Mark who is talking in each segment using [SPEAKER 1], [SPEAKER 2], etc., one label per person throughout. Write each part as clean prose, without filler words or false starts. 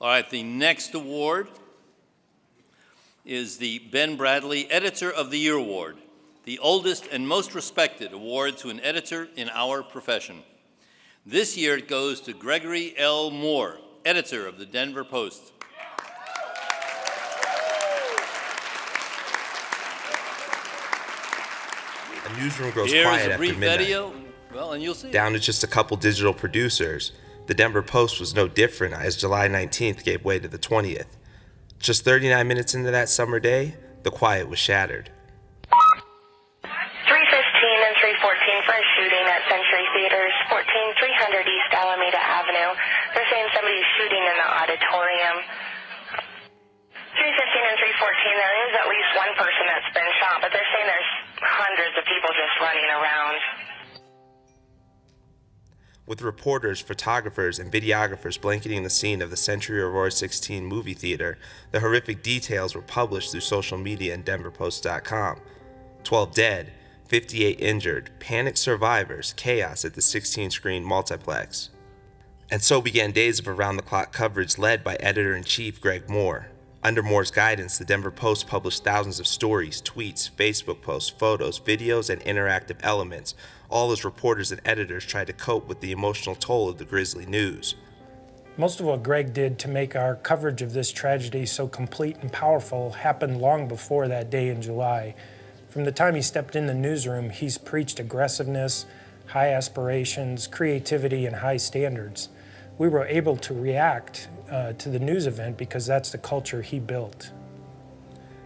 [SPEAKER 1] All right, the next award is the Ben Bradley Editor of the Year Award, the oldest and most respected award to an editor in our profession. This year it goes to Gregory L. Moore, editor of the Denver Post.
[SPEAKER 2] The newsroom goes
[SPEAKER 1] Here's
[SPEAKER 2] quiet
[SPEAKER 1] a
[SPEAKER 2] after
[SPEAKER 1] brief
[SPEAKER 2] midnight.
[SPEAKER 1] video. Well, and you'll see.
[SPEAKER 2] Down to just a couple digital producers, the Denver Post was no different as July 19th gave way to the 20th. Just 39 minutes into that summer day, the quiet was shattered.
[SPEAKER 3] 315 and 314 for a shooting at Century Theaters, 14300 East Alameda Avenue. They're saying somebody's shooting in the auditorium. 315 and 314, there is at least one person that's been shot, but they're saying there's hundreds of people just running around.
[SPEAKER 2] With reporters, photographers, and videographers blanketing the scene of the Century Aurora 16 movie theater, the horrific details were published through social media and DenverPost.com. 12 dead, 58 injured, panicked survivors, chaos at the 16-screen multiplex. And so began days of around-the-clock coverage led by Editor-in-Chief Greg Moore. Under Moore's guidance, the Denver Post published thousands of stories, tweets, Facebook posts, photos, videos, and interactive elements, all as reporters and editors tried to cope with the emotional toll of the grisly news.
[SPEAKER 4] Most of what Greg did to make our coverage of this tragedy so complete and powerful happened long before that day in July. From the time he stepped in the newsroom, he's preached aggressiveness, high aspirations, creativity, and high standards. We were able to react to the news event because that's the culture he built.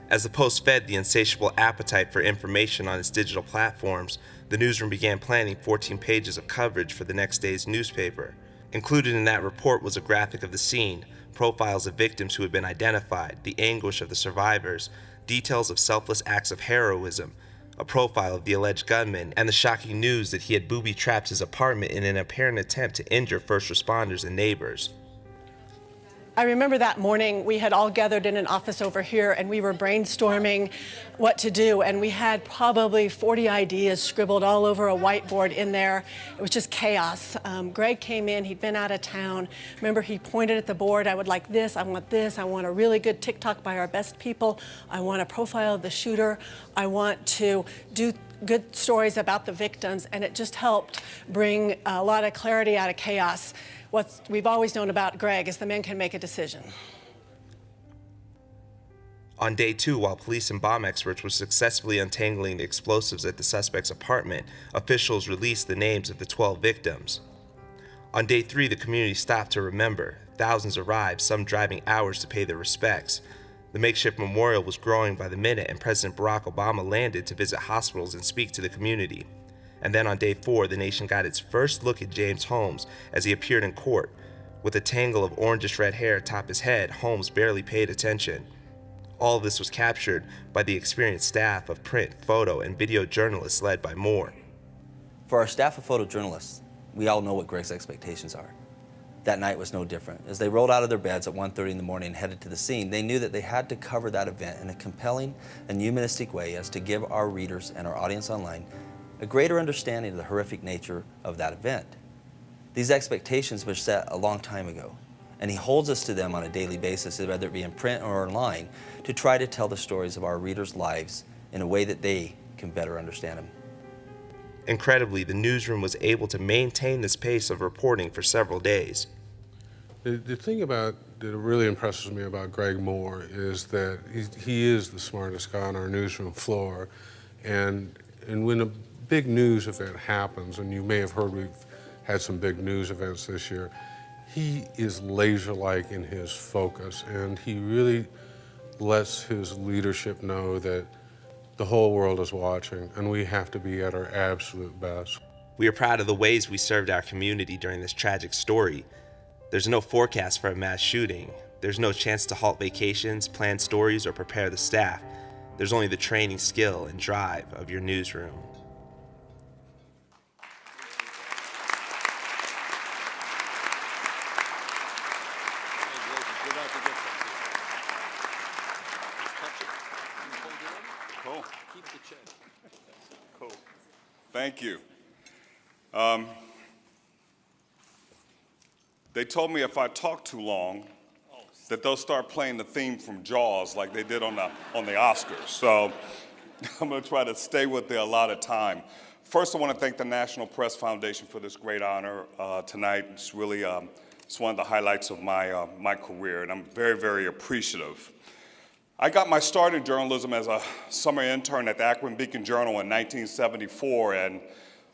[SPEAKER 2] As the Post fed the insatiable appetite for information on its digital platforms, the newsroom began planning 14 pages of coverage for the next day's newspaper. Included in that report was a graphic of the scene, profiles of victims who had been identified, the anguish of the survivors, details of selfless acts of heroism, a profile of the alleged gunman, and the shocking news that he had booby-trapped his apartment in an apparent attempt to injure first responders and neighbors.
[SPEAKER 5] I remember that morning we had all gathered in an office over here and we were brainstorming what to do, and we had probably 40 ideas scribbled all over a whiteboard in there. It was just chaos. Greg came in, he'd been out of town. Remember, he pointed at the board, I would like this, I want a really good TikTok by our best people, I want a profile of the shooter, I want to do good stories about the victims, and it just helped bring a lot of clarity out of chaos. What we've always known about Greg is the man can make a decision.
[SPEAKER 2] On day 2, while police and bomb experts were successfully untangling the explosives at the suspect's apartment, officials released the names of the 12 victims. On day 3, the community stopped to remember. Thousands arrived, some driving hours to pay their respects. The makeshift memorial was growing by the minute, and President Barack Obama landed to visit hospitals and speak to the community. And then on day 4, the nation got its first look at James Holmes as he appeared in court. With a tangle of orangish red hair atop his head, Holmes barely paid attention. All of this was captured by the experienced staff of print, photo, and video journalists led by Moore.
[SPEAKER 6] For our staff of photojournalists, we all know what Greg's expectations are. That night was no different. As they rolled out of their beds at 1:30 in the morning and headed to the scene, they knew that they had to cover that event in a compelling and humanistic way as to give our readers and our audience online a greater understanding of the horrific nature of that event. These expectations were set a long time ago, and he holds us to them on a daily basis, whether it be in print or online, to try to tell the stories of our readers' lives in a way that they can better understand them.
[SPEAKER 2] Incredibly, the newsroom was able to maintain this pace of reporting for several days.
[SPEAKER 7] The thing that really impresses me about Greg Moore is that he is the smartest guy on our newsroom floor, and when a big news event happens, and you may have heard we've had some big news events this year, he is laser-like in his focus, and he really lets his leadership know that the whole world is watching, and we have to be at our absolute best.
[SPEAKER 2] We are proud of the ways we served our community during this tragic story. There's no forecast for a mass shooting. There's no chance to halt vacations, plan stories, or prepare the staff. There's only the training, skill, and drive of your newsroom.
[SPEAKER 8] Cool.
[SPEAKER 1] Keep the check.
[SPEAKER 8] Cool. Thank you. They told me if I talk too long, that they'll start playing the theme from Jaws like they did on the Oscars. So I'm going to try to stay with the allotted time. First, I want to thank the National Press Foundation for this great honor tonight. It's really it's one of the highlights of my career, and I'm very, very appreciative. I got my start in journalism as a summer intern at the Akron Beacon Journal in 1974, and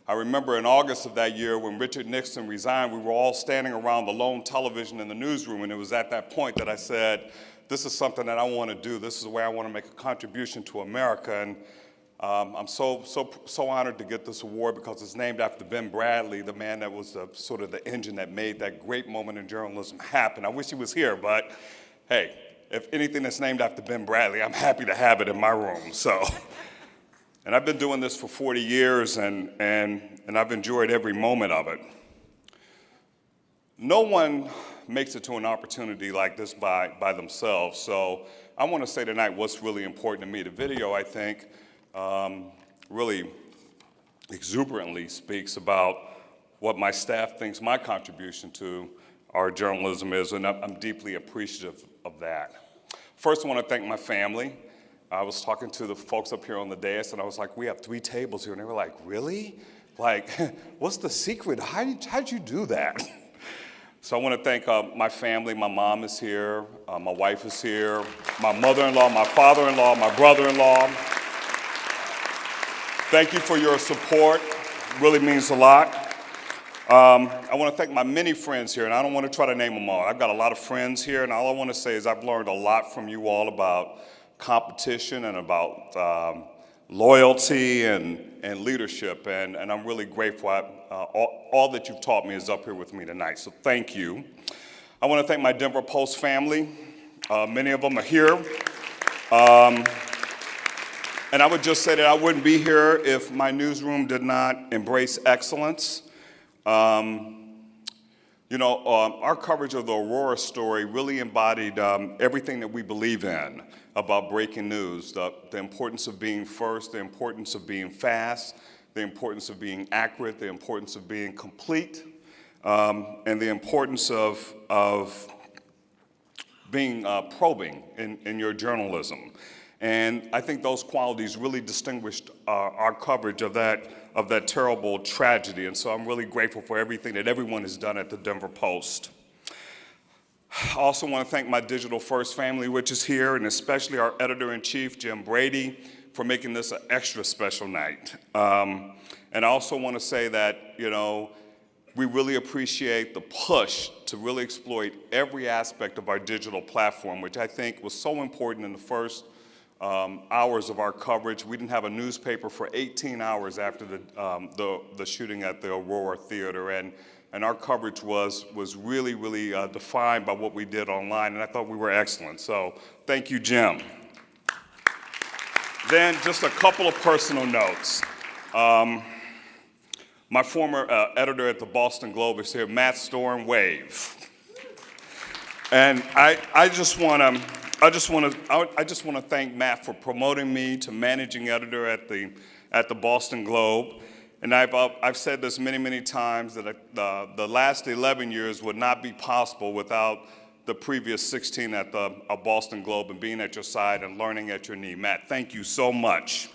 [SPEAKER 8] I remember in August of that year when Richard Nixon resigned, we were all standing around the lone television in the newsroom, and it was at that point that I said, this is something that I want to do. This is the way I want to make a contribution to America. And I'm so honored to get this award because it's named after Ben Bradley, the man that was sort of the engine that made that great moment in journalism happen. I wish he was here, but hey, if anything that's named after Ben Bradley, I'm happy to have it in my room. So. And I've been doing this for 40 years, and I've enjoyed every moment of it. No one makes it to an opportunity like this by themselves, so I want to say tonight what's really important to me. The video, I think, really exuberantly speaks about what my staff thinks my contribution to our journalism is, and I'm deeply appreciative of that. First, I want to thank my family. I was talking to the folks up here on the dais, and I was like, we have 3 tables here. And they were like, really? Like, what's the secret? How'd you do that? So I want to thank my family. My mom is here. My wife is here. My mother-in-law, my father-in-law, my brother-in-law. Thank you for your support. It really means a lot. I want to thank my many friends here, and I don't want to try to name them all. I've got a lot of friends here, and all I want to say is I've learned a lot from you all about competition and about loyalty and leadership, and I'm really grateful. All that you've taught me is up here with me tonight, so thank you. I want to thank my Denver Post family. Many of them are here. And I would just say that I wouldn't be here if my newsroom did not embrace excellence. Our coverage of the Aurora story really embodied everything that we believe in about breaking news, the importance of being first, the importance of being fast, the importance of being accurate, the importance of being complete, and the importance of being probing in your journalism. And I think those qualities really distinguished our coverage of that terrible tragedy. And so I'm really grateful for everything that everyone has done at the Denver Post. I also want to thank my Digital First family, which is here, and especially our editor-in-chief, Jim Brady, for making this an extra special night. And I also want to say that, we really appreciate the push to really exploit every aspect of our digital platform, which I think was so important in the first hours of our coverage. We didn't have a newspaper for 18 hours after the shooting at the Aurora Theater, and our coverage was really, really defined by what we did online, and I thought we were excellent. So thank you, Jim. Then just a couple of personal notes. My former editor at the Boston Globe is here, Matt Storm, wave. And I just want to thank Matt for promoting me to managing editor at the Boston Globe. And I've said this many, many times that the last 11 years would not be possible without the previous 16 at the Boston Globe and being at your side and learning at your knee. Matt, thank you so much.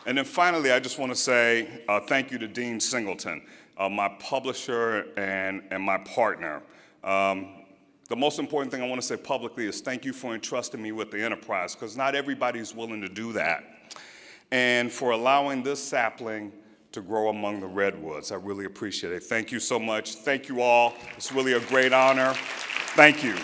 [SPEAKER 8] And then finally, I just want to say thank you to Dean Singleton, my publisher and my partner. The most important thing I want to say publicly is thank you for entrusting me with the enterprise, because not everybody's willing to do that. And for allowing this sapling to grow among the redwoods. I really appreciate it. Thank you so much. Thank you all. It's really a great honor. Thank you.